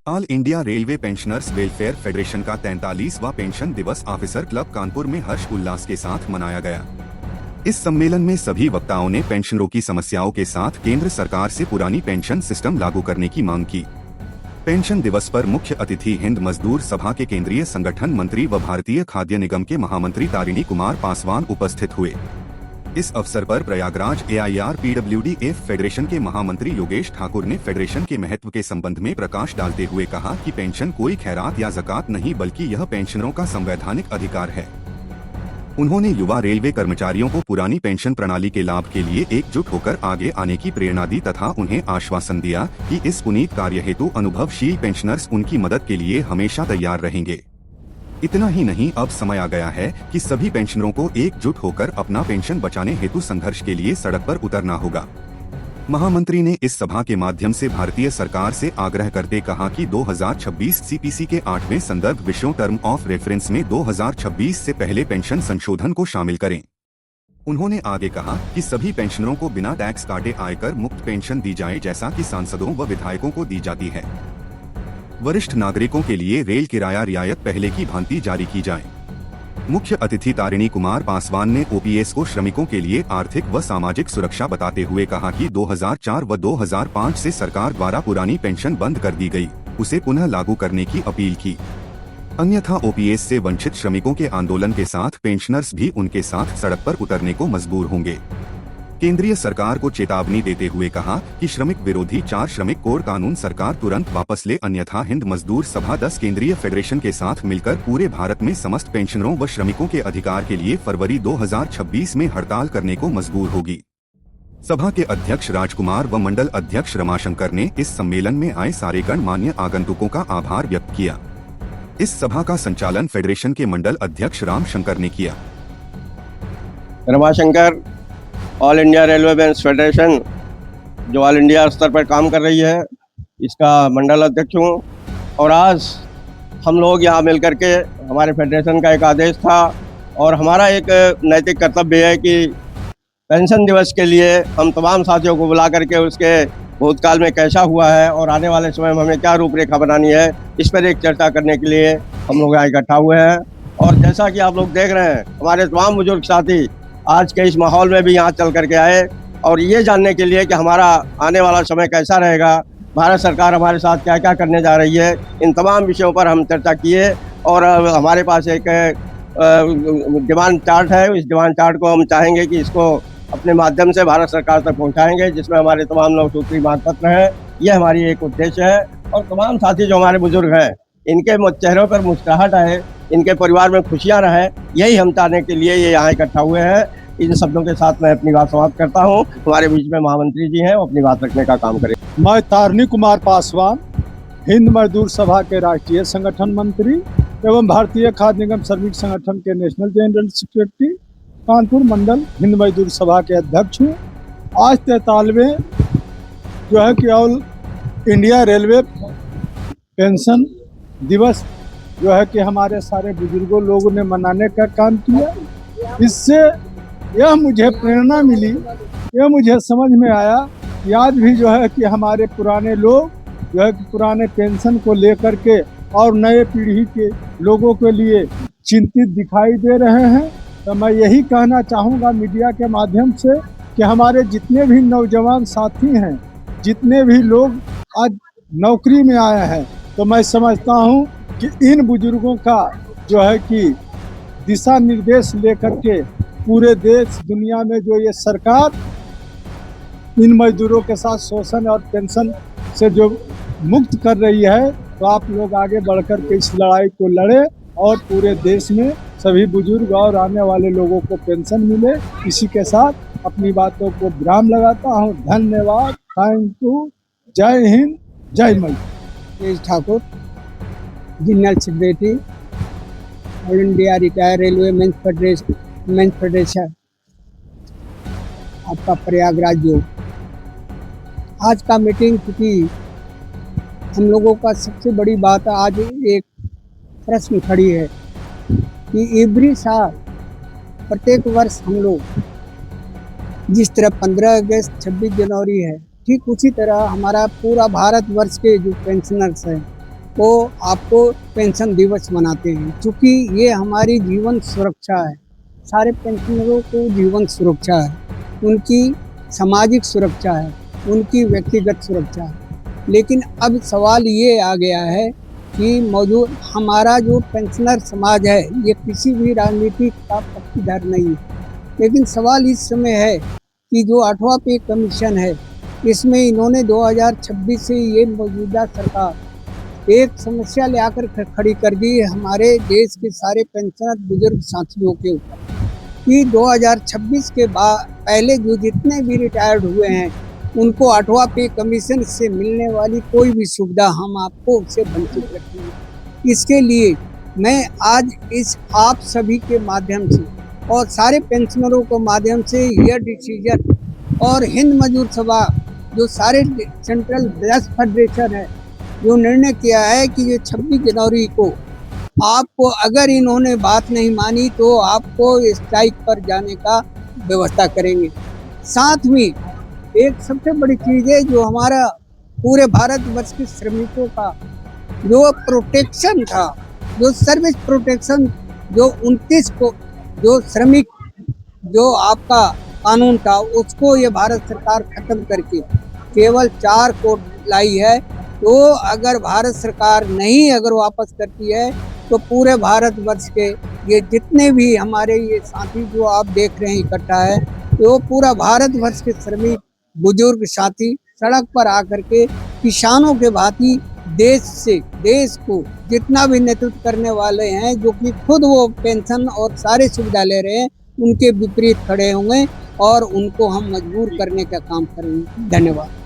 All India railway pensioners welfare federation का 43वां pension दिवस officer club Kanpur में हर्ष उल्लास के साथ मनाया गया। इस सम्मेलन में सभी वक्ताओं ने पेंशनरों की समस्याओं के साथ केंद्र सरकार से पुरानी पेंशन सिस्टम लागू करने की मांग की। पेंशन दिवस पर मुख्य अतिथि हिंद मजदूर सभा के केंद्रीय संगठन मंत्री व भारतीय खाद्य निगम के महामंत्री तारिणी कुमार पासवान उपस्थित हुए। इस अवसर पर प्रयागराज AIRPWDF फेडरेशन के महामंत्री योगेश ठाकुर ने फेडरेशन के महत्व के संबंध में प्रकाश डालते हुए कहा कि पेंशन कोई खैरात या ज़कात नहीं बल्कि यह पेंशनरों का संवैधानिक अधिकार है। उन्होंने युवा रेलवे कर्मचारियों को पुरानी पेंशन प्रणाली के लाभ के लिए एकजुट होकर आगे आने की प्रेरणा दी तथा उन्हें आश्वासन दिया कि इस पुनीत कार्य हेतु अनुभवशील पेंशनर्स उनकी मदद के लिए हमेशा तैयार रहेंगे। इतना ही नहीं, अब समय आ गया है कि सभी पेंशनरों को एकजुट होकर अपना पेंशन बचाने हेतु संघर्ष के लिए सड़क पर उतरना होगा। महामंत्री ने इस सभा के माध्यम से भारतीय सरकार से आग्रह करते कहा कि 2026 CPC के 8वें संदर्भ विषयों टर्म ऑफ रेफरेंस में 2026 से पहले पेंशन संशोधन को शामिल करें। उन्होंने आगे कहा कि सभी पेंशनरों को बिना टैक्स काटे आयकर मुक्त पेंशन दी जाए, जैसा कि सांसदों व विधायकों को दी जाती है। वरिष्ठ नागरिकों के लिए रेल किराया रियायत पहले की भांति जारी की जाए। मुख्य अतिथि तारिणी कुमार पासवान ने OPS को श्रमिकों के लिए आर्थिक व सामाजिक सुरक्षा बताते हुए कहा कि 2004 व 2005 से सरकार द्वारा पुरानी पेंशन बंद कर दी गई, उसे पुनः लागू करने की अपील की। अन्यथा OPS से वंचित श्रमिकों के आंदोलन के साथ पेंशनर्स भी उनके साथ सड़क पर उतरने को मजबूर होंगे। केंद्रीय सरकार को चेतावनी देते हुए कहा कि श्रमिक विरोधी 4 श्रमिक कोड कानून सरकार तुरंत वापस ले, अन्यथा हिंद मजदूर सभा 10 केंद्रीय फेडरेशन के साथ मिलकर पूरे भारत में समस्त पेंशनरों व श्रमिकों के अधिकार के लिए फरवरी 2026 में हड़ताल करने को मजबूर होगी। सभा के अध्यक्ष राजकुमार व मंडल अध्यक्ष रमाशंकर ने इस सम्मेलन में आए सारे गणमान्य आगंतुकों का आभार व्यक्त किया। इस सभा का संचालन फेडरेशन के मंडल अध्यक्ष रामशंकर ने किया। Ramashankar all India railway bench federation जो ऑल इंडिया स्तर पर काम कर रही है, इसका मंडल अध्यक्ष हूँ। और आज हम लोग यहाँ मिल करके, हमारे फेडरेशन का एक आदेश था और हमारा एक नैतिक कर्तव्य है कि पेंशन दिवस के लिए हम तमाम साथियों को बुला करके उसके भूतकाल में कैसा हुआ है और आने वाले समय में हमें क्या रूपरेखा बनानी है, इस पर एक चर्चा करने के लिए हम लोग यहाँ इकट्ठा हुए हैं। और जैसा कि आप लोग देख रहे हैं, हमारे तमाम बुजुर्ग साथी आज के इस माहौल में भी यहाँ चल करके आए और ये जानने के लिए कि हमारा आने वाला समय कैसा रहेगा, भारत सरकार हमारे साथ क्या क्या करने जा रही है, इन तमाम विषयों पर हम चर्चा किए। और हमारे पास एक डिमांड चार्ट है। इस डिमांड चार्ट को हम चाहेंगे कि इसको अपने माध्यम से भारत सरकार तक पहुँचाएँगे, जिसमें हमारे तमाम 9 सूत्री मांग पत्र हैं। ये हमारी एक उद्देश्य है। और तमाम साथी जो हमारे बुजुर्ग हैं, इनके चेहरों पर मुस्कुराहट आए, इनके परिवार में खुशियां रहे, यही हम चाहने के लिए ये यहाँ इकट्ठा हुए हैं। इन शब्दों के साथ मैं अपनी बात समाप्त करता हूँ। हमारे बीच में महामंत्री जी हैं, वो अपनी बात रखने का काम करें। मैं तारिणी कुमार पासवान, हिंद मजदूर सभा के राष्ट्रीय संगठन मंत्री एवं भारतीय खाद्य निगम श्रमिक संगठन के नेशनल जनरल सेक्रेटरी, कानपुर मंडल हिंद मजदूर सभा के अध्यक्ष हूँ। आज 43वें जो है कि ऑल इंडिया रेलवे पेंशन दिवस जो है कि हमारे सारे बुजुर्गों लोगों ने मनाने का काम किया। इससे यह मुझे प्रेरणा मिली, यह मुझे समझ में आया कि आज भी जो है कि हमारे पुराने लोग जो है कि पुराने पेंशन को लेकर के और नए पीढ़ी के लोगों के लिए चिंतित दिखाई दे रहे हैं। तो मैं यही कहना चाहूँगा मीडिया के माध्यम से कि हमारे जितने भी नौजवान साथी हैं, जितने भी लोग आज नौकरी में आए हैं, तो मैं समझता हूँ कि इन बुजुर्गों का जो है कि दिशा निर्देश लेकर के पूरे देश दुनिया में जो ये सरकार इन मजदूरों के साथ शोषण और पेंशन से जो मुक्त कर रही है, तो आप लोग आगे बढ़कर के इस लड़ाई को लड़े और पूरे देश में सभी बुजुर्ग और आने वाले लोगों को पेंशन मिले। इसी के साथ अपनी बातों को विराम लगाता हूँ। धन्यवाद, थैंक यू, जय हिंद, जय मजदूर। Thakur, general secretary all India retire railway mens federation, आपका प्रयागराज जो आज का मीटिंग, क्योंकि हम लोगों का सबसे बड़ी बात आज एक प्रश्न खड़ी है कि एवरी साल प्रत्येक वर्ष हम लोग जिस तरह 15 अगस्त 26 जनवरी है, ठीक उसी तरह हमारा पूरा भारतवर्ष के जो पेंशनर्स हैं को आपको पेंशन दिवस मनाते हैं, क्योंकि ये हमारी जीवन सुरक्षा है। सारे पेंशनरों को जीवन सुरक्षा है, उनकी सामाजिक सुरक्षा है, उनकी व्यक्तिगत सुरक्षा है। लेकिन अब सवाल ये आ गया है कि मौजूद हमारा जो पेंशनर समाज है, ये किसी भी राजनीति का पक्षधर नहीं है। लेकिन सवाल इस समय है कि जो 8वां पे कमीशन है, इसमें इन्होंने 2026 से ये मौजूदा सरकार एक समस्या ले आकर खड़ी कर दी है हमारे देश के सारे पेंशनर बुजुर्ग साथियों के ऊपर कि 2026 के बाद पहले जो जितने भी रिटायर्ड हुए हैं, उनको 8वां पे कमीशन से मिलने वाली कोई भी सुविधा हम आपको उससे वंचित रखेंगे। इसके लिए मैं आज इस आप सभी के माध्यम से और सारे पेंशनरों के माध्यम से यह डिसीजन और हिंद मजदूर सभा जो सारे सेंट्रल 10 फेडरेशन है, जो निर्णय किया है कि ये 26 जनवरी को आपको अगर इन्होंने बात नहीं मानी तो आपको स्ट्राइक पर जाने का व्यवस्था करेंगे। साथ में एक सबसे बड़ी चीज़ है जो हमारा पूरे भारतवर्ष के श्रमिकों का जो प्रोटेक्शन था, जो सर्विस प्रोटेक्शन जो 29 को जो श्रमिक जो आपका कानून था, उसको ये भारत सरकार खत्म करके केवल 4 कोड लाई है। तो अगर भारत सरकार नहीं अगर वापस करती है तो पूरे भारतवर्ष के ये जितने भी हमारे ये साथी जो आप देख रहे हैं इकट्ठा है, तो पूरा भारतवर्ष के श्रमिक बुजुर्ग साथी सड़क पर आकर के किसानों के भांति देश को जितना भी नेतृत्व करने वाले हैं, जो कि खुद वो पेंशन और सारे सुविधा ले रहे हैं, उनके विपरीत खड़े होंगे और उनको हम मजबूर करने का काम करेंगे। धन्यवाद।